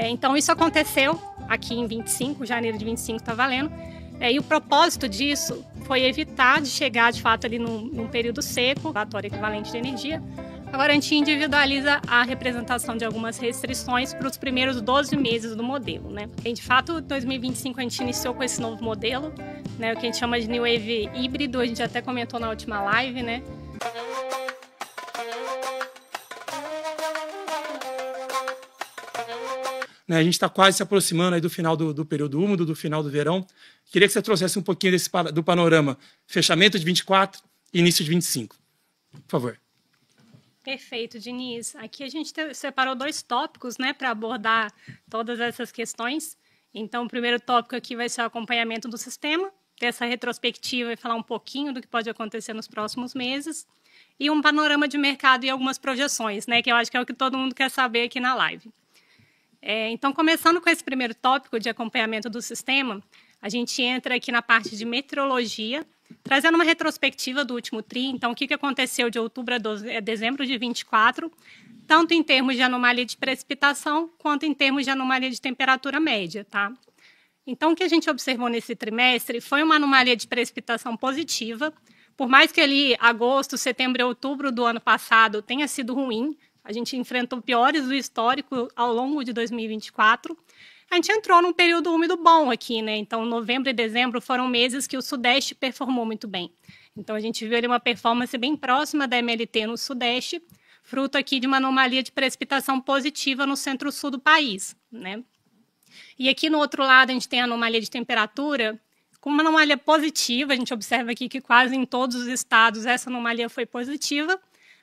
Então, isso aconteceu aqui em 25, janeiro de 25 está valendo. E o propósito disso foi evitar de chegar, de fato, ali num período seco, relatório equivalente de energia. Agora, a gente individualiza a representação de algumas restrições para os primeiros 12 meses do modelo, né? E, de fato, em 2025 a gente iniciou com esse novo modelo, né? O que a gente chama de New Wave híbrido, a gente até comentou na última live, né? A gente está quase se aproximando aí do final do período úmido, do final do verão. Queria que você trouxesse um pouquinho do panorama fechamento de 24 e início de 25. Por favor. Perfeito, Diniz. Aqui a gente separou 2 tópicos, né, para abordar todas essas questões. Então, o primeiro tópico aqui vai ser o acompanhamento do sistema, dessa retrospectiva e falar um pouquinho do que pode acontecer nos próximos meses. E um panorama de mercado e algumas projeções, né, que eu acho que é o que todo mundo quer saber aqui na live. Então, começando com esse primeiro tópico de acompanhamento do sistema, a gente entra aqui na parte de meteorologia, trazendo uma retrospectiva do último TRI. Então, o que aconteceu de outubro a dezembro de 24, tanto em termos de anomalia de precipitação, quanto em termos de anomalia de temperatura média, tá? Então, o que a gente observou nesse trimestre foi uma anomalia de precipitação positiva, por mais que ali agosto, setembro e outubro do ano passado tenha sido ruim, a gente enfrentou piores do histórico ao longo de 2024. A gente entrou num período úmido bom aqui, né? Então, novembro e dezembro foram meses que o Sudeste performou muito bem. Então, a gente viu ali uma performance bem próxima da MLT no Sudeste, fruto aqui de uma anomalia de precipitação positiva no centro-sul do país, né? E aqui no outro lado, a gente tem a anomalia de temperatura, com uma anomalia positiva. A gente observa aqui que quase em todos os estados essa anomalia foi positiva,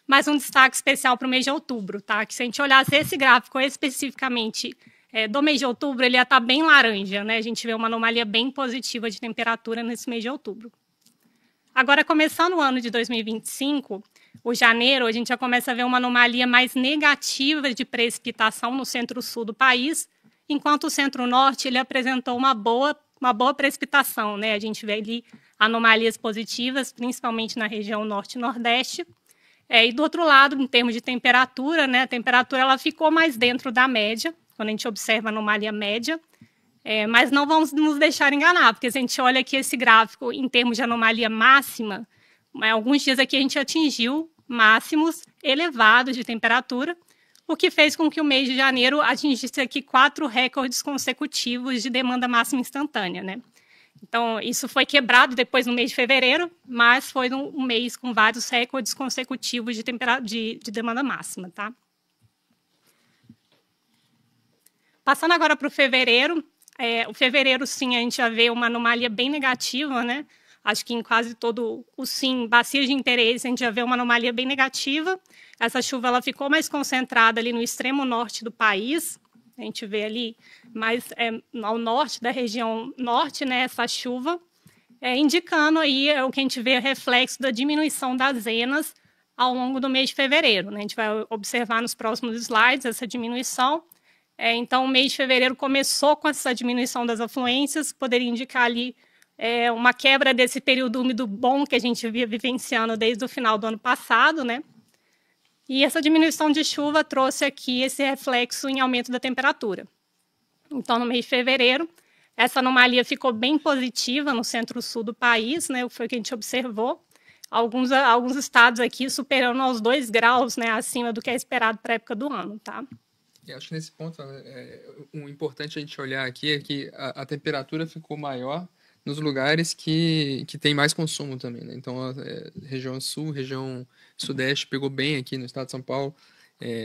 mas um destaque especial para o mês de outubro, tá? Que se a gente olhasse esse gráfico especificamente do mês de outubro, ele ia estar bem laranja, né? A gente vê uma anomalia bem positiva de temperatura nesse mês de outubro. Agora, começando o ano de 2025, o janeiro, a gente já começa a ver uma anomalia mais negativa de precipitação no centro-sul do país, enquanto o centro-norte ele apresentou uma boa precipitação, né? A gente vê ali anomalias positivas, principalmente na região norte e nordeste. E do outro lado, em termos de temperatura, né, a temperatura ela ficou mais dentro da média, quando a gente observa a anomalia média, mas não vamos nos deixar enganar, porque se a gente olha aqui esse gráfico em termos de anomalia máxima, alguns dias aqui a gente atingiu máximos elevados de temperatura, o que fez com que o mês de janeiro atingisse aqui 4 recordes consecutivos de demanda máxima instantânea, né? Então, isso foi quebrado depois no mês de fevereiro, mas foi um mês com vários recordes consecutivos de demanda máxima, tá? Passando agora para o fevereiro, o fevereiro, sim, a gente já vê uma anomalia bem negativa, né? Acho que em quase todo o sim, bacias de interesse, a gente já vê uma anomalia bem negativa. Essa chuva ela ficou mais concentrada ali no extremo norte do país. A gente vê ali mais ao norte da região norte, né, essa chuva, indicando aí o que a gente vê reflexo da diminuição das zenas ao longo do mês de fevereiro, né? A gente vai observar nos próximos slides essa diminuição. Então, o mês de fevereiro começou com essa diminuição das afluências, poderia indicar ali uma quebra desse período úmido bom que a gente via vivenciando desde o final do ano passado, né? E essa diminuição de chuva trouxe aqui esse reflexo em aumento da temperatura. Então, no mês de fevereiro, essa anomalia ficou bem positiva no centro-sul do país, né? Foi o que a gente observou. Alguns estados aqui superando aos 2 graus, né, acima do que é esperado para a época do ano, tá? Eu acho que nesse ponto, o importante a gente olhar aqui é que a temperatura ficou maior nos lugares que tem mais consumo também, né? Então, a região sul, região sudeste pegou bem aqui no estado de São Paulo.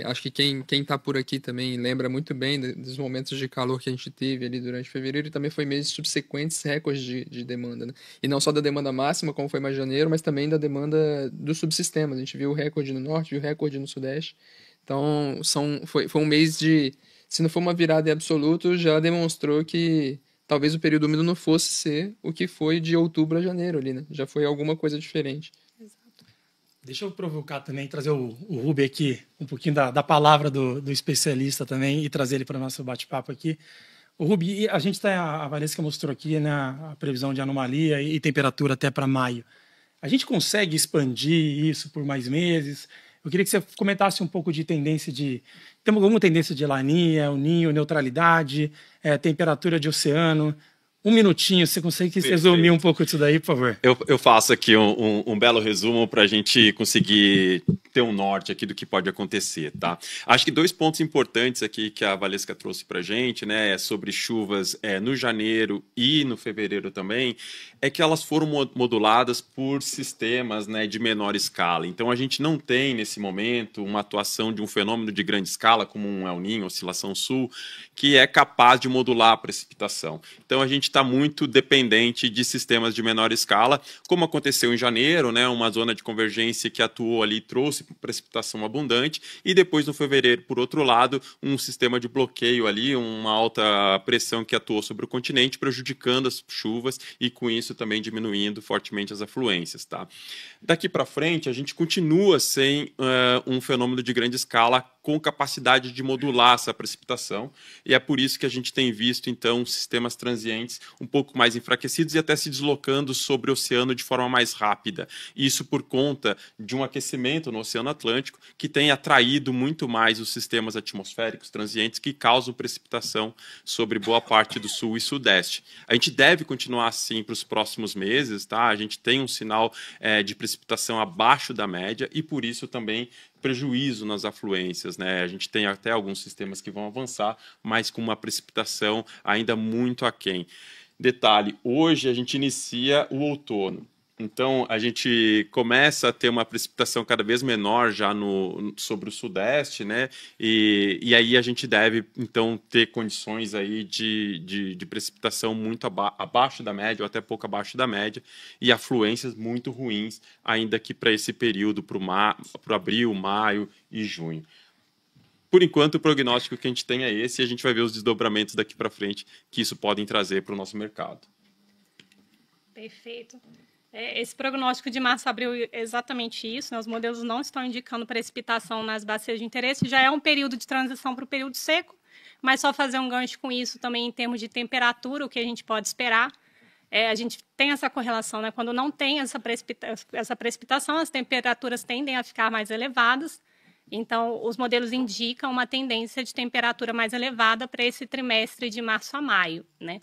Acho que quem está por aqui também lembra muito bem dos momentos de calor que a gente teve ali durante fevereiro, e também foi meses subsequentes recordes de demanda, né? E não só da demanda máxima, como foi mais janeiro, mas também da demanda dos subsistemas. A gente viu o recorde no norte, viu o recorde no sudeste. Então, foi um mês de, se não for uma virada em absoluto, já demonstrou que talvez o período úmido não fosse ser o que foi de outubro a janeiro ali, né? Já foi alguma coisa diferente. Exato. Deixa eu provocar também, trazer o Rubi aqui, um pouquinho da palavra do especialista também, e trazer ele para o nosso bate-papo aqui. O Rubi, a gente a Valesca mostrou aqui, né, a previsão de anomalia e temperatura até para maio. A gente consegue expandir isso por mais meses? Eu queria que você comentasse um pouco de tendência de... Temos alguma tendência de Laninha, El Ninho, neutralidade, temperatura de oceano? Um minutinho, você consegue resumir um pouco disso daí, por favor? Eu faço aqui um belo resumo para a gente conseguir ter um norte aqui do que pode acontecer, tá? Acho que 2 pontos importantes aqui que a Valesca trouxe para a gente, né, sobre chuvas no janeiro e no fevereiro também, é que elas foram moduladas por sistemas, né, de menor escala. Então, a gente não tem, nesse momento, uma atuação de um fenômeno de grande escala, como um El Niño, oscilação sul, que é capaz de modular a precipitação. Então, a gente está muito dependente de sistemas de menor escala, como aconteceu em janeiro, né, uma zona de convergência que atuou ali e trouxe precipitação abundante, e depois no fevereiro, por outro lado, um sistema de bloqueio ali, uma alta pressão que atuou sobre o continente, prejudicando as chuvas e com isso também diminuindo fortemente as afluências, tá? Daqui para frente, a gente continua sem um fenômeno de grande escala com capacidade de modular essa precipitação, e é por isso que a gente tem visto, então, sistemas transientes um pouco mais enfraquecidos e até se deslocando sobre o oceano de forma mais rápida. Isso por conta de um aquecimento no Oceano Atlântico que tem atraído muito mais os sistemas atmosféricos transientes que causam precipitação sobre boa parte do sul e sudeste. A gente deve continuar assim para os próximos meses, tá? A gente tem um sinal de precipitação abaixo da média e, por isso, também prejuízo nas afluências, né? A gente tem até alguns sistemas que vão avançar, mas com uma precipitação ainda muito aquém. Detalhe, hoje a gente inicia o outono. Então, a gente começa a ter uma precipitação cada vez menor já sobre o sudeste, né? E aí a gente deve, então, ter condições aí de precipitação muito abaixo da média, ou até pouco abaixo da média, e afluências muito ruins, ainda que para esse período, para o abril, maio e junho. Por enquanto, o prognóstico que a gente tem é esse, e a gente vai ver os desdobramentos daqui para frente que isso podem trazer para o nosso mercado. Perfeito. Esse prognóstico de março abriu exatamente isso, né? Os modelos não estão indicando precipitação nas bacias de interesse, já é um período de transição para o período seco, mas só fazer um gancho com isso também em termos de temperatura, o que a gente pode esperar. A gente tem essa correlação, né? Quando não tem essa precipitação, as temperaturas tendem a ficar mais elevadas, então os modelos indicam uma tendência de temperatura mais elevada para esse trimestre de março a maio, né?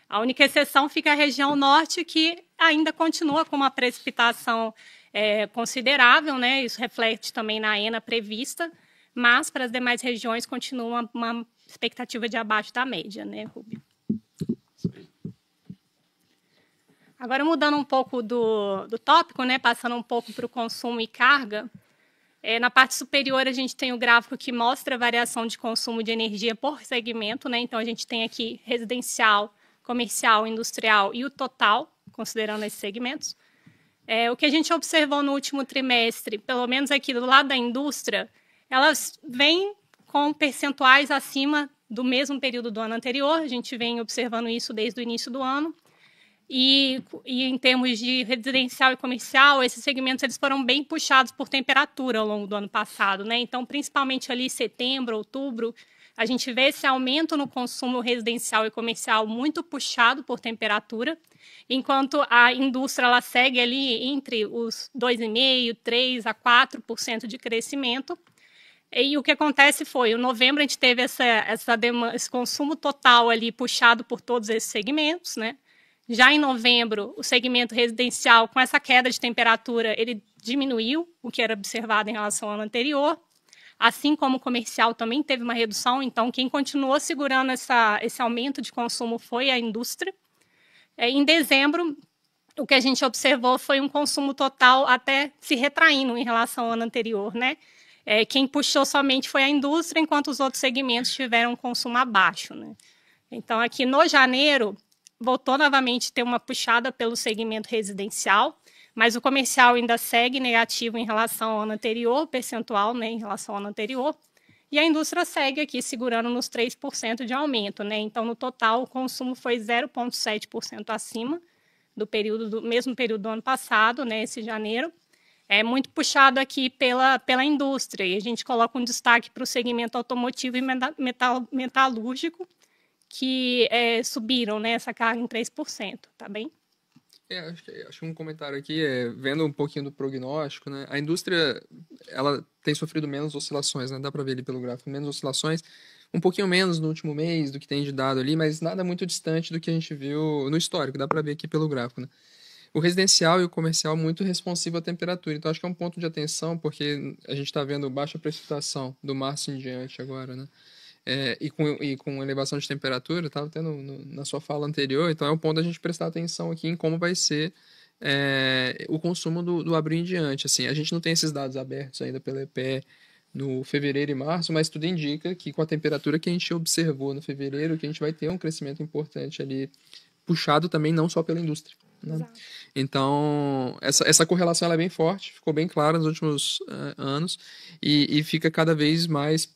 A única exceção fica a região norte, que ainda continua com uma precipitação considerável, né? Isso reflete também na ENA prevista, mas para as demais regiões continua uma expectativa de abaixo da média, né, Rubio? Agora, mudando um pouco do tópico, né, passando um pouco para o consumo e carga, na parte superior a gente tem o gráfico que mostra a variação de consumo de energia por segmento, né? Então, a gente tem aqui residencial, comercial, industrial e o total, considerando esses segmentos. O que a gente observou no último trimestre, pelo menos aqui do lado da indústria, elas vêm com percentuais acima do mesmo período do ano anterior, a gente vem observando isso desde o início do ano, e em termos de residencial e comercial, esses segmentos eles foram bem puxados por temperatura ao longo do ano passado, né? Então, principalmente ali setembro, outubro, a gente vê esse aumento no consumo residencial e comercial muito puxado por temperatura, enquanto a indústria ela segue ali entre os 2,5%, 3% a 4% de crescimento. E o que acontece foi, em novembro a gente teve esse consumo total ali puxado por todos esses segmentos, né? Já em novembro, o segmento residencial, com essa queda de temperatura, ele diminuiu, o que era observado em relação ao ano anterior. Assim como o comercial também teve uma redução, então quem continuou segurando esse aumento de consumo foi a indústria. Em dezembro, o que a gente observou foi um consumo total até se retraindo em relação ao ano anterior, né? Quem puxou somente foi a indústria, enquanto os outros segmentos tiveram um consumo abaixo, né? Então, aqui no janeiro, voltou novamente a ter uma puxada pelo segmento residencial, mas o comercial ainda segue negativo em relação ao ano anterior, percentual, né, em relação ao ano anterior, e a indústria segue aqui segurando nos 3% de aumento, né? Então, no total, o consumo foi 0,7% acima do mesmo período do ano passado, né, esse janeiro. É muito puxado aqui pela indústria, e a gente coloca um destaque para o segmento automotivo e metalúrgico, que subiram, né, essa carga em 3%, tá bem? Acho que um comentário aqui vendo um pouquinho do prognóstico, né? A indústria, ela tem sofrido menos oscilações, né? Dá para ver ali pelo gráfico, menos oscilações, um pouquinho menos no último mês do que tem de dado ali, mas nada muito distante do que a gente viu no histórico, dá para ver aqui pelo gráfico, né? O residencial e o comercial muito responsivo à temperatura, então acho que é um ponto de atenção, porque a gente está vendo baixa precipitação do março em diante agora, né? E com elevação de temperatura, estava tendo na sua fala anterior, então é um ponto a gente prestar atenção aqui em como vai ser o consumo do abril em diante. Assim, a gente não tem esses dados abertos ainda pela EPE no fevereiro e março, mas tudo indica que com a temperatura que a gente observou no fevereiro, que a gente vai ter um crescimento importante ali, puxado também não só pela indústria. Né? Então, essa correlação ela é bem forte, ficou bem clara nos últimos anos e fica cada vez mais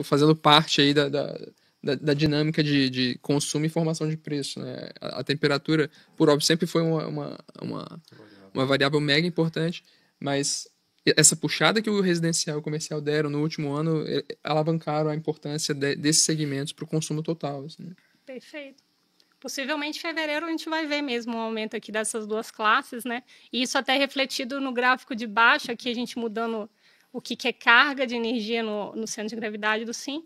fazendo parte aí da dinâmica de consumo e formação de preço. Né? A temperatura, por óbvio, sempre foi uma variável mega importante, mas essa puxada que o residencial e o comercial deram no último ano alavancaram a importância desses segmentos para o consumo total. Assim. Perfeito. Possivelmente em fevereiro a gente vai ver mesmo um aumento aqui dessas duas classes, né? E isso até refletido no gráfico de baixo, aqui a gente mudando o que é carga de energia no centro de gravidade do SIM.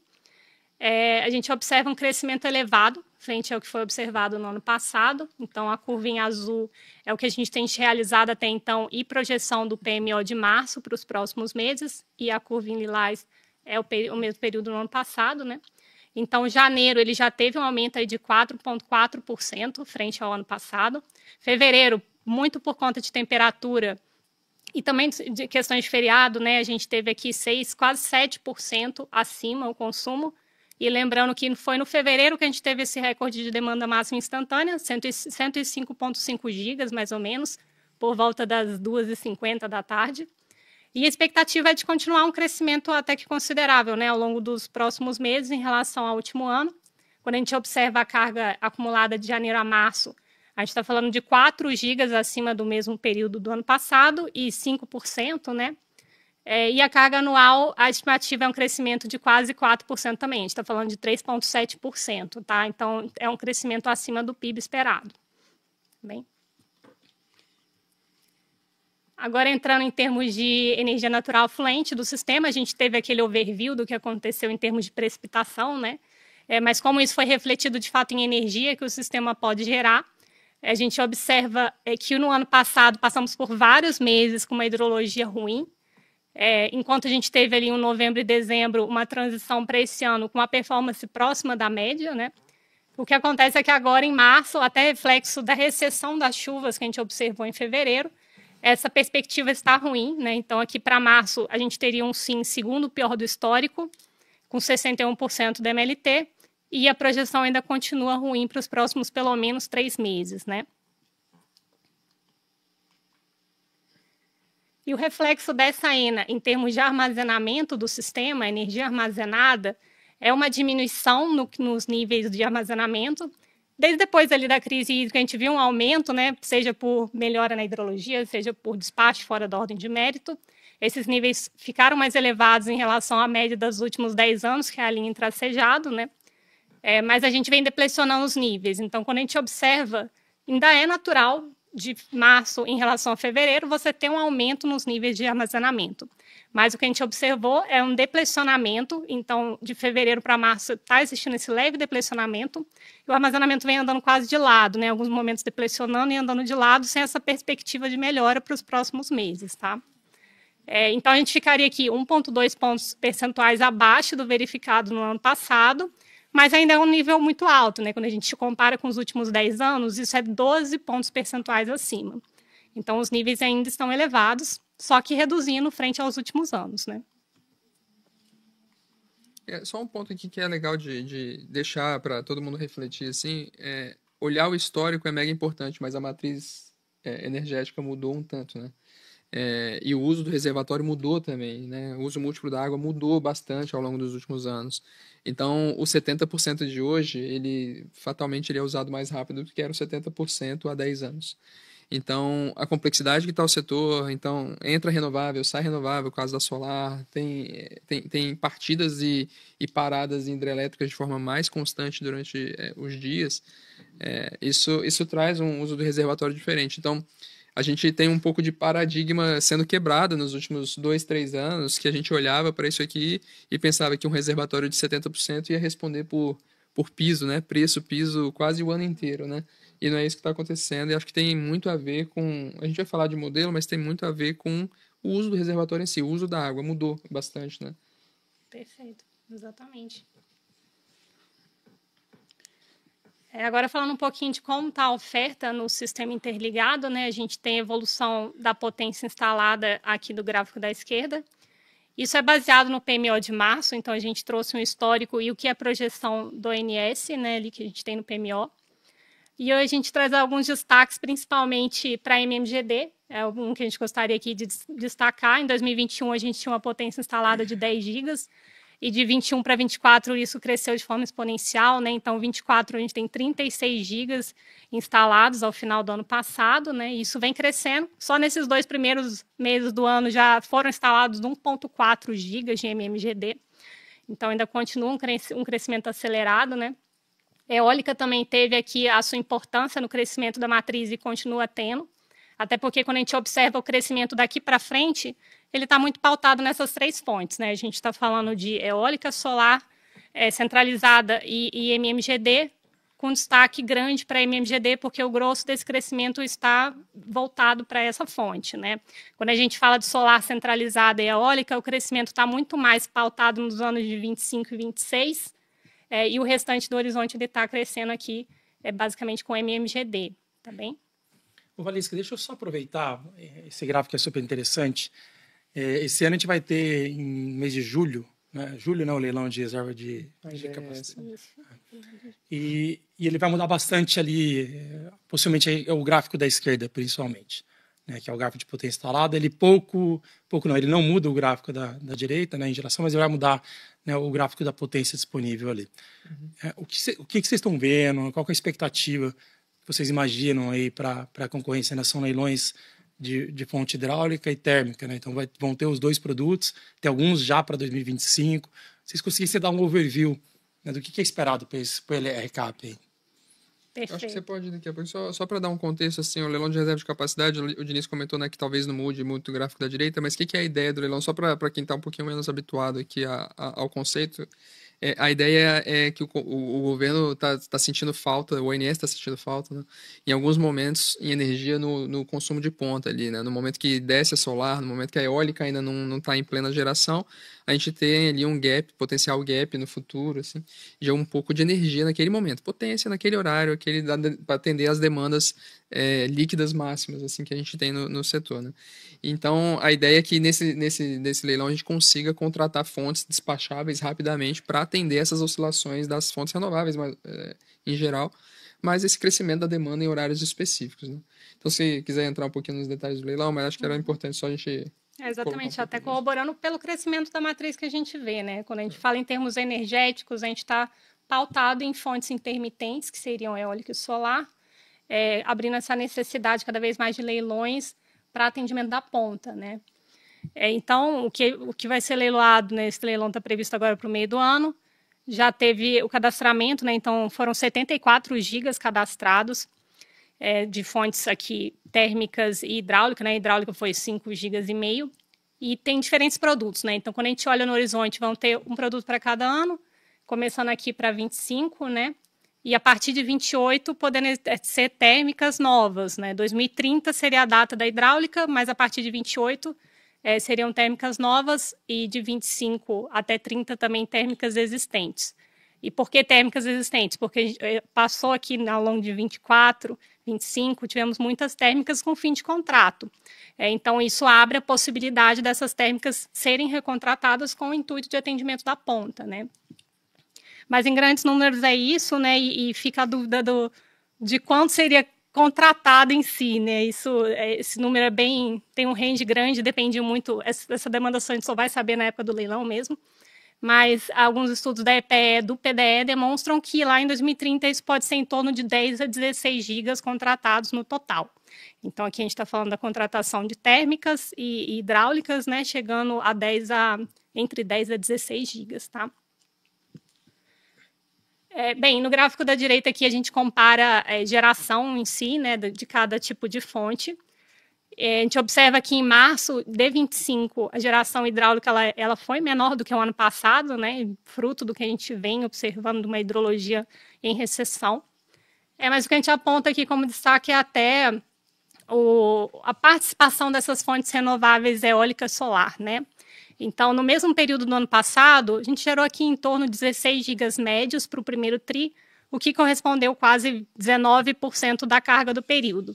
A gente observa um crescimento elevado, frente ao que foi observado no ano passado. Então, a curva em azul é o que a gente tem realizado até então e projeção do PMO de março para os próximos meses. E a curva em lilás é o mesmo período do ano passado, né? Então, janeiro ele já teve um aumento aí de 4,4% frente ao ano passado. Fevereiro, muito por conta de temperatura e também de questões de feriado, né? A gente teve aqui quase 7% acima o consumo. E lembrando que foi no fevereiro que a gente teve esse recorde de demanda máxima instantânea, 105,5 gigas, mais ou menos, por volta das 2h50 da tarde. E a expectativa é de continuar um crescimento até que considerável, né, ao longo dos próximos meses em relação ao último ano. Quando a gente observa a carga acumulada de janeiro a março, a gente está falando de 4 gigas acima do mesmo período do ano passado e 5%, né? E a carga anual, a estimativa é um crescimento de quase 4% também. A gente está falando de 3,7%, tá? Então, é um crescimento acima do PIB esperado. Bem. Agora, entrando em termos de energia natural fluente do sistema, a gente teve aquele overview do que aconteceu em termos de precipitação, né? Mas como isso foi refletido, de fato, em energia que o sistema pode gerar, a gente observa que no ano passado passamos por vários meses com uma hidrologia ruim, enquanto a gente teve ali em novembro e dezembro uma transição para esse ano com uma performance próxima da média, né? O que acontece é que agora, em março, até reflexo da recessão das chuvas que a gente observou em fevereiro, essa perspectiva está ruim, né? Então, aqui para março, a gente teria um SIM segundo pior do histórico, com 61% da MLT, e a projeção ainda continua ruim para os próximos, pelo menos, 3 meses, né? E o reflexo dessa ENA, em termos de armazenamento do sistema, energia armazenada, é uma diminuição nos níveis de armazenamento. Desde depois ali da crise hídrica, a gente viu um aumento, né, seja por melhora na hidrologia, seja por despacho fora da ordem de mérito. Esses níveis ficaram mais elevados em relação à média dos últimos 10 anos, que é a linha intracejado, né? Mas a gente vem deplecionando os níveis. Então, quando a gente observa, ainda é natural, de março em relação a fevereiro, você ter um aumento nos níveis de armazenamento. Mas o que a gente observou é um deplecionamento, então, de fevereiro para março está existindo esse leve deplecionamento, e o armazenamento vem andando quase de lado, né? Em alguns momentos deplecionando e andando de lado, sem essa perspectiva de melhora para os próximos meses, tá? Então, a gente ficaria aqui 1,2 pontos percentuais abaixo do verificado no ano passado, mas ainda é um nível muito alto, né? Quando a gente compara com os últimos 10 anos, isso é 12 pontos percentuais acima. Então, os níveis ainda estão elevados, só que reduzindo frente aos últimos anos, né? Só um ponto aqui que é legal de deixar para todo mundo refletir, assim, olhar o histórico é mega importante, mas a matriz energética mudou um tanto, né? E o uso do reservatório mudou também, né? O uso múltiplo da água mudou bastante ao longo dos últimos anos. Então, o 70% de hoje, fatalmente ele é usado mais rápido do que era o 70% há 10 anos. Então, a complexidade que está o setor, então, entra renovável, sai renovável, caso da solar, tem partidas e paradas hidrelétricas de forma mais constante durante os dias, isso traz um uso do reservatório diferente. Então, a gente tem um pouco de paradigma sendo quebrado nos últimos 2, 3 anos, que a gente olhava para isso aqui e pensava que um reservatório de 70% ia responder por piso, né? Preço, piso, quase o ano inteiro, né? E não é isso que está acontecendo, e acho que tem muito a ver com... A gente vai falar de modelo, mas tem muito a ver com o uso do reservatório em si. O uso da água mudou bastante, né? Perfeito, exatamente. Agora, falando um pouquinho de como está a oferta no sistema interligado, né? A gente tem a evolução da potência instalada aqui do gráfico da esquerda. Isso é baseado no PMO de março, então a gente trouxe um histórico e o que é a projeção do ONS, né, ali que a gente tem no PMO. E hoje a gente traz alguns destaques, principalmente para a MMGD, é um que a gente gostaria aqui de destacar. Em 2021, a gente tinha uma potência instalada de 10 gigas, e de 21 para 24 isso cresceu de forma exponencial, né? Então, 24 a gente tem 36 gigas instalados ao final do ano passado, né? E isso vem crescendo. Só nesses 2 primeiros meses do ano já foram instalados 1,4 gigas de MMGD. Então, ainda continua um crescimento acelerado, né? Eólica também teve aqui a sua importância no crescimento da matriz e continua tendo, até porque quando a gente observa o crescimento daqui para frente, ele está muito pautado nessas 3 fontes, né? A gente está falando de eólica, solar, centralizada e MMGD, com destaque grande para MMGD, porque o grosso desse crescimento está voltado para essa fonte, né? Quando a gente fala de solar centralizada e eólica, o crescimento está muito mais pautado nos anos de 25 e 26, e o restante do horizonte está crescendo aqui, basicamente com MMGD, tá bem? Ô, Valesca, deixa eu só aproveitar, esse gráfico é super interessante. Esse ano a gente vai ter, em mês de julho, né? Julho não, o leilão de reserva de capacidade. E ele vai mudar bastante ali, possivelmente é o gráfico da esquerda, principalmente, né? Que é o gráfico de potência instalada. Ele ele não muda o gráfico da direita, né, em geração, mas ele vai mudar, né, o gráfico da potência disponível ali. O que vocês estão vendo? Qual que é a expectativa que vocês imaginam aí para a concorrência? Né? São leilões de fonte hidráulica e térmica, né? Então vão ter os 2 produtos, tem alguns já para 2025. Vocês conseguissem dar um overview, né, do que é esperado para o LRCAP aí? Perfeito. Acho que você pode, daqui a pouco, só para dar um contexto, assim, o leilão de reserva de capacidade, o Diniz comentou, né, que talvez não mude muito o gráfico da direita, mas o que é a ideia do leilão? Só para quem está um pouquinho menos habituado aqui ao conceito, a ideia é que o governo está sentindo falta, o ONS está sentindo falta, né, em alguns momentos, em energia no consumo de ponta ali, né, no momento que desce a solar, no momento que a eólica ainda não está em plena geração, a gente tem ali um gap, potencial gap no futuro, assim, de um pouco de energia naquele momento, potência naquele horário, para atender as demandas líquidas máximas, assim, que a gente tem no setor, né. Então, a ideia é que nesse leilão a gente consiga contratar fontes despacháveis rapidamente para atender essas oscilações das fontes renováveis, em geral, mas esse crescimento da demanda em horários específicos, né. Então, se quiser entrar um pouquinho nos detalhes do leilão, mas acho que era importante só a gente... Exatamente, até corroborando pelo crescimento da matriz que a gente vê, né? Quando a gente fala em termos energéticos, a gente está pautado em fontes intermitentes, que seriam eólica e solar, abrindo essa necessidade cada vez mais de leilões para atendimento da ponta, né? Então, o que vai ser leiloado nesse leilão está previsto agora para o meio do ano. Já teve o cadastramento, né? Então, foram 74 gigas cadastrados, de fontes aqui térmicas e hidráulica, né? Hidráulica foi 5,5 gigas, e tem diferentes produtos, né? Então, quando a gente olha no horizonte, vão ter um produto para cada ano, começando aqui para 25, né? E a partir de 28, podendo ser térmicas novas, né? 2030 seria a data da hidráulica, mas a partir de 28 seriam térmicas novas, e de 25 até 30 também térmicas existentes. E por que térmicas existentes? Porque passou aqui ao longo de 24, 25, tivemos muitas térmicas com fim de contrato. Então, isso abre a possibilidade dessas térmicas serem recontratadas com o intuito de atendimento da ponta, né? Mas, em grandes números, é isso, né? E fica a dúvida de quanto seria contratado em si, né? Esse número tem um range grande, depende muito. Essa demanda a gente só vai saber na época do leilão mesmo. mas alguns estudos da EPE, do PDE demonstram que lá em 2030 isso pode ser em torno de 10 a 16 gigas contratados no total. Então, aqui a gente está falando da contratação de térmicas e hidráulicas, né, chegando a entre 10 a 16 gigas, tá? Bem, no gráfico da direita aqui a gente compara geração em si, né, de cada tipo de fonte. A gente observa que em março de 25 a geração hidráulica ela foi menor do que o ano passado, né, fruto do que a gente vem observando de uma hidrologia em recessão. Mas o que a gente aponta aqui como destaque é até a participação dessas fontes renováveis eólica e solar, né? Então, no mesmo período do ano passado, a gente gerou aqui em torno de 16 gigas médios para o primeiro TRI, o que correspondeu quase 19% da carga do período.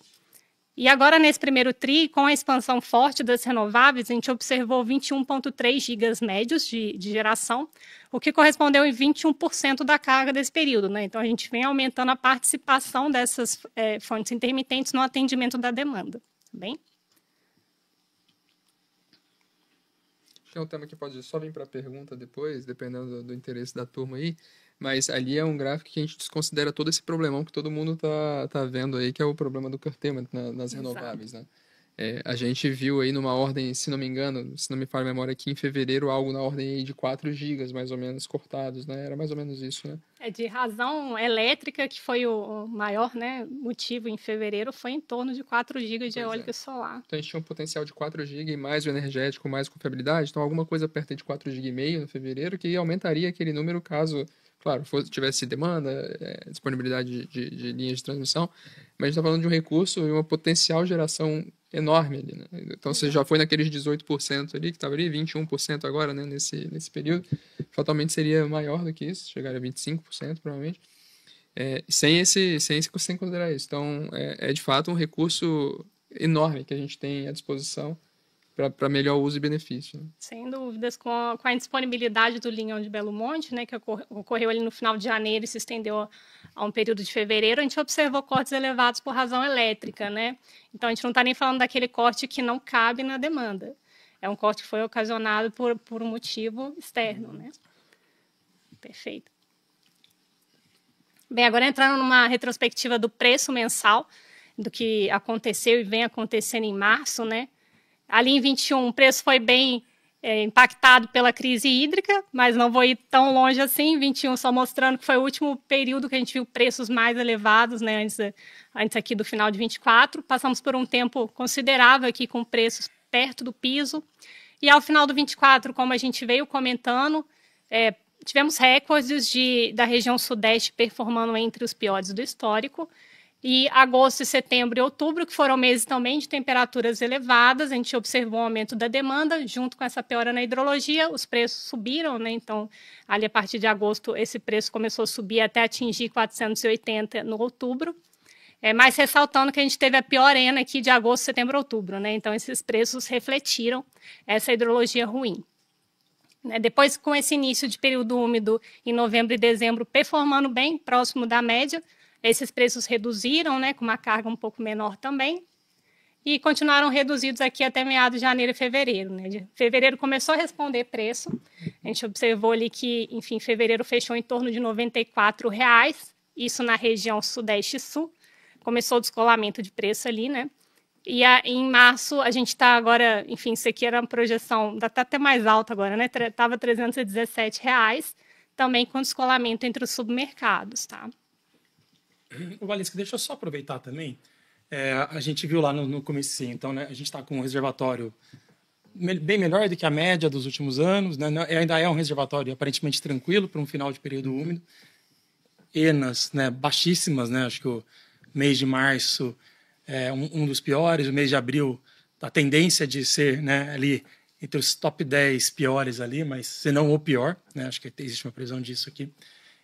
E agora, nesse primeiro TRI, com a expansão forte das renováveis, a gente observou 21,3 gigas médios de geração, o que correspondeu em 21% da carga desse período, né? Então, a gente vem aumentando a participação dessas fontes intermitentes no atendimento da demanda. Tá bem? É um tema que pode só vir para a pergunta depois, dependendo do interesse da turma aí, mas ali é um gráfico que a gente desconsidera todo esse problemão que todo mundo tá vendo aí, que é o problema do curtailment nas renováveis, né? A gente viu aí numa ordem, se não me engano, se não me falha a memória, aqui em fevereiro, algo na ordem aí de 4 gigas, mais ou menos, cortados, né? Era mais ou menos isso, né? De razão elétrica, que foi o maior, né, motivo em fevereiro, foi em torno de 4 gigas de eólica solar. Então a gente tinha um potencial de 4 GB e mais o energético, mais confiabilidade, então alguma coisa perto de 4,5 GB no fevereiro, que aumentaria aquele número caso, claro, tivesse demanda, disponibilidade de linhas de transmissão, mas a gente está falando de um recurso e uma potencial geração enorme ali, né? Então você já foi naqueles 18% ali, que estava ali, 21% agora, né, nesse período, fatalmente seria maior do que isso, chegaria a 25% provavelmente, sem considerar isso. Então é de fato um recurso enorme que a gente tem à disposição para melhor uso e benefício, né? Sem dúvidas, com a indisponibilidade do linhão de Belo Monte, né, que ocorreu ali no final de janeiro e se estendeu a um período de fevereiro, a gente observou cortes elevados por razão elétrica, né? Então, a gente não está nem falando daquele corte que não cabe na demanda. É um corte que foi ocasionado por um motivo externo, né? Perfeito. Bem, agora entrando numa retrospectiva do preço mensal, do que aconteceu e vem acontecendo em março, né? Ali em 21, o preço foi bem impactado pela crise hídrica, mas não vou ir tão longe assim. 21, só mostrando que foi o último período que a gente viu preços mais elevados, né, antes aqui do final de 24. Passamos por um tempo considerável aqui com preços perto do piso. E ao final do 24, como a gente veio comentando, tivemos recordes da região sudeste performando entre os piores do histórico. E agosto, setembro e outubro, que foram meses também de temperaturas elevadas, a gente observou um aumento da demanda, junto com essa piora na hidrologia, os preços subiram, né? Então, ali a partir de agosto, esse preço começou a subir até atingir 480 no outubro. Mas ressaltando que a gente teve a pior ENA aqui de agosto, setembro e outubro, né? Então, esses preços refletiram essa hidrologia ruim. Depois, com esse início de período úmido em novembro e dezembro, performando bem, próximo da média, esses preços reduziram, né, com uma carga um pouco menor também, e continuaram reduzidos aqui até meados de janeiro e fevereiro, né? De fevereiro começou a responder preço, a gente observou ali que, enfim, fevereiro fechou em torno de R$ 94,00, isso na região sudeste e sul, começou o descolamento de preço ali, né? E em março a gente está agora, enfim, isso aqui era uma projeção, está até mais alta agora, né? Estava R$ 317,00, também com descolamento entre os submercados, tá? O Valesca, deixa eu só aproveitar também. A gente viu lá no começo, então, né, a gente está com um reservatório bem melhor do que a média dos últimos anos, né, ainda é um reservatório aparentemente tranquilo para um final de período úmido. ENAs, né, baixíssimas, né, acho que o mês de março é um dos piores, o mês de abril a tendência de ser, né, ali entre os top 10 piores ali, mas se não o pior, né, acho que existe uma previsão disso aqui.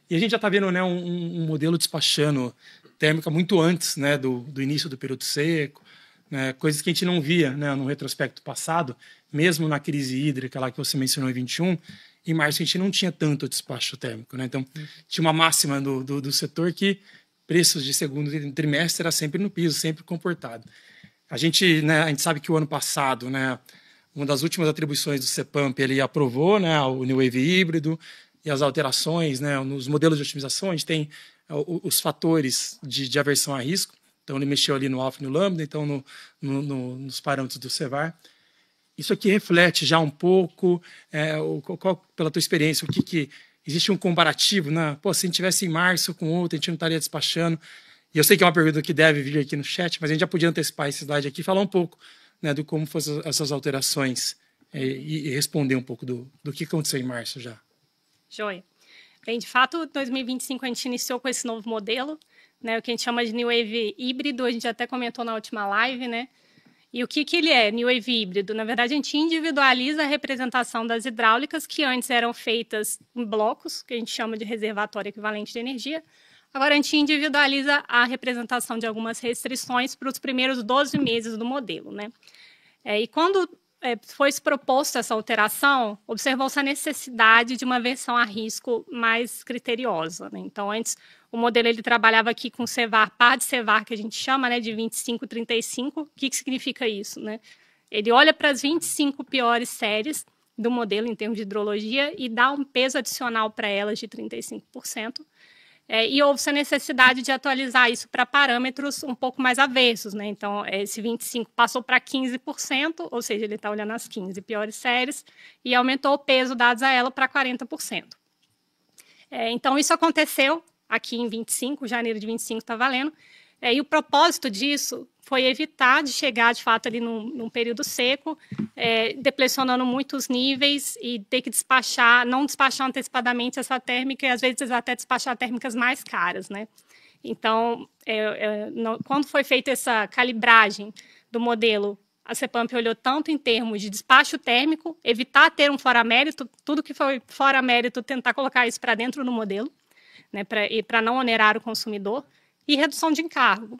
E a gente já está vendo, né, um modelo despachando térmica muito antes, né, do início do período seco, né, coisas que a gente não via, né, no retrospecto passado, mesmo na crise hídrica lá que você mencionou em 21, em março a gente não tinha tanto despacho térmico, né? Então tinha uma máxima do setor que preços de segundo trimestre era sempre no piso, sempre comportado. A gente sabe que o ano passado, né, uma das últimas atribuições do CPAMP, ele aprovou, né, o New Wave híbrido e as alterações, né, nos modelos de otimização. A gente tem os fatores de aversão a risco. Então, ele mexeu ali no alfa e no lambda, então nos parâmetros do CEVAR. Isso aqui reflete já um pouco, pela tua experiência, o que existe um comparativo, né? Pô, se a gente tivesse em março com outro, a gente não estaria despachando. E eu sei que é uma pergunta que deve vir aqui no chat, mas a gente já podia antecipar esse slide aqui e falar um pouco, né, de como foram essas alterações e responder um pouco do que aconteceu em março já. Joia. Bem, de fato, 2025 a gente iniciou com esse novo modelo, né, o que a gente chama de New Wave híbrido, a gente até comentou na última live, né? E o que ele é, New Wave híbrido? Na verdade, a gente individualiza a representação das hidráulicas que antes eram feitas em blocos, que a gente chama de reservatório equivalente de energia. Agora, a gente individualiza a representação de algumas restrições para os primeiros 12 meses do modelo, né? E quando foi proposta essa alteração, observou-se a necessidade de uma versão a risco mais criteriosa, né? Então, antes, o modelo ele trabalhava aqui com CEVAR, par de CEVAR, que a gente chama, né, de 25 e 35. O que significa isso, né? Ele olha para as 25 piores séries do modelo em termos de hidrologia e dá um peso adicional para elas de 35%. E houve a necessidade de atualizar isso para parâmetros um pouco mais avessos, né? Então, esse 25% passou para 15%, ou seja, ele está olhando as 15 piores séries, e aumentou o peso dados a ela para 40%. Então, isso aconteceu aqui em 25, janeiro de 25 está valendo, e o propósito disso foi evitar de chegar, de fato, ali num período seco, deplecionando muitos níveis e ter que despachar, não despachar antecipadamente essa térmica e, às vezes, até despachar térmicas mais caras, né? Então, quando foi feita essa calibragem do modelo, a CEPAMP olhou tanto em termos de despacho térmico, evitar ter um fora-mérito, tudo que foi fora-mérito, tentar colocar isso para dentro do modelo, né, para não onerar o consumidor, e redução de encargo.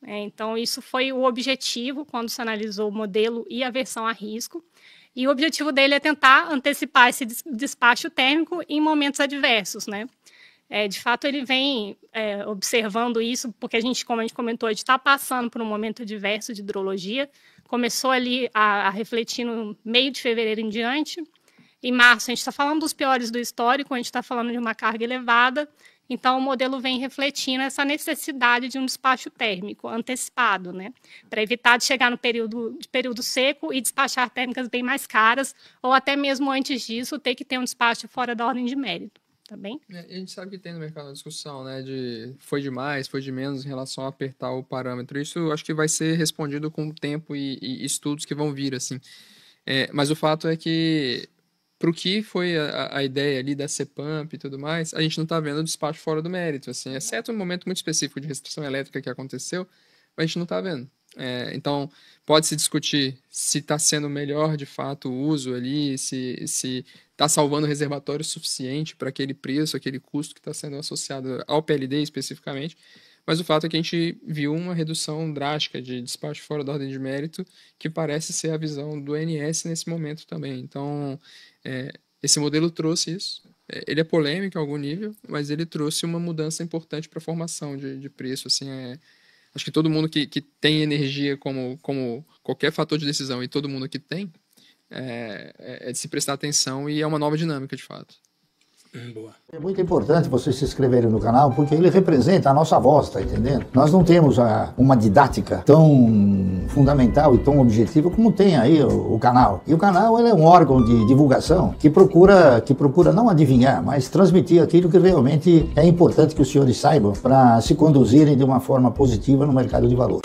Então, isso foi o objetivo quando se analisou o modelo e a versão a risco. E o objetivo dele é tentar antecipar esse despacho térmico em momentos adversos, né? De fato, ele vem observando isso, porque como a gente comentou, a gente está passando por um momento adverso de hidrologia. Começou ali a refletir no meio de fevereiro em diante. Em março, a gente está falando dos piores do histórico, a gente está falando de uma carga elevada. Então, o modelo vem refletindo essa necessidade de um despacho térmico antecipado, né? Para evitar de chegar no período seco e despachar térmicas bem mais caras, ou até mesmo antes disso, ter que ter um despacho fora da ordem de mérito. Tá bem? A gente sabe que tem no mercado uma discussão, né, de foi de mais, foi de menos em relação a apertar o parâmetro. Isso acho que vai ser respondido com o tempo e estudos que vão vir, assim. Mas o fato é que para o que foi a ideia ali da CEPAMP e tudo mais, a gente não está vendo o despacho fora do mérito, assim, exceto um momento muito específico de restrição elétrica que aconteceu, mas a gente não está vendo. Então, pode-se discutir se está sendo melhor, de fato, o uso ali, se está salvando o reservatório suficiente para aquele preço, aquele custo que está sendo associado ao PLD especificamente, mas o fato é que a gente viu uma redução drástica de despacho fora da ordem de mérito, que parece ser a visão do ANS nesse momento também. Então, esse modelo trouxe isso. Ele é polêmico em algum nível, mas ele trouxe uma mudança importante para a formação de preço. Assim, acho que todo mundo que tem energia como qualquer fator de decisão, e todo mundo que tem, é de se prestar atenção, e é uma nova dinâmica, de fato. Boa. É muito importante vocês se inscreverem no canal, porque ele representa a nossa voz, tá entendendo? Nós não temos uma didática tão fundamental e tão objetiva como tem aí o canal. E o canal ele é um órgão de divulgação que procura não adivinhar, mas transmitir aquilo que realmente é importante que os senhores saibam para se conduzirem de uma forma positiva no mercado de valor.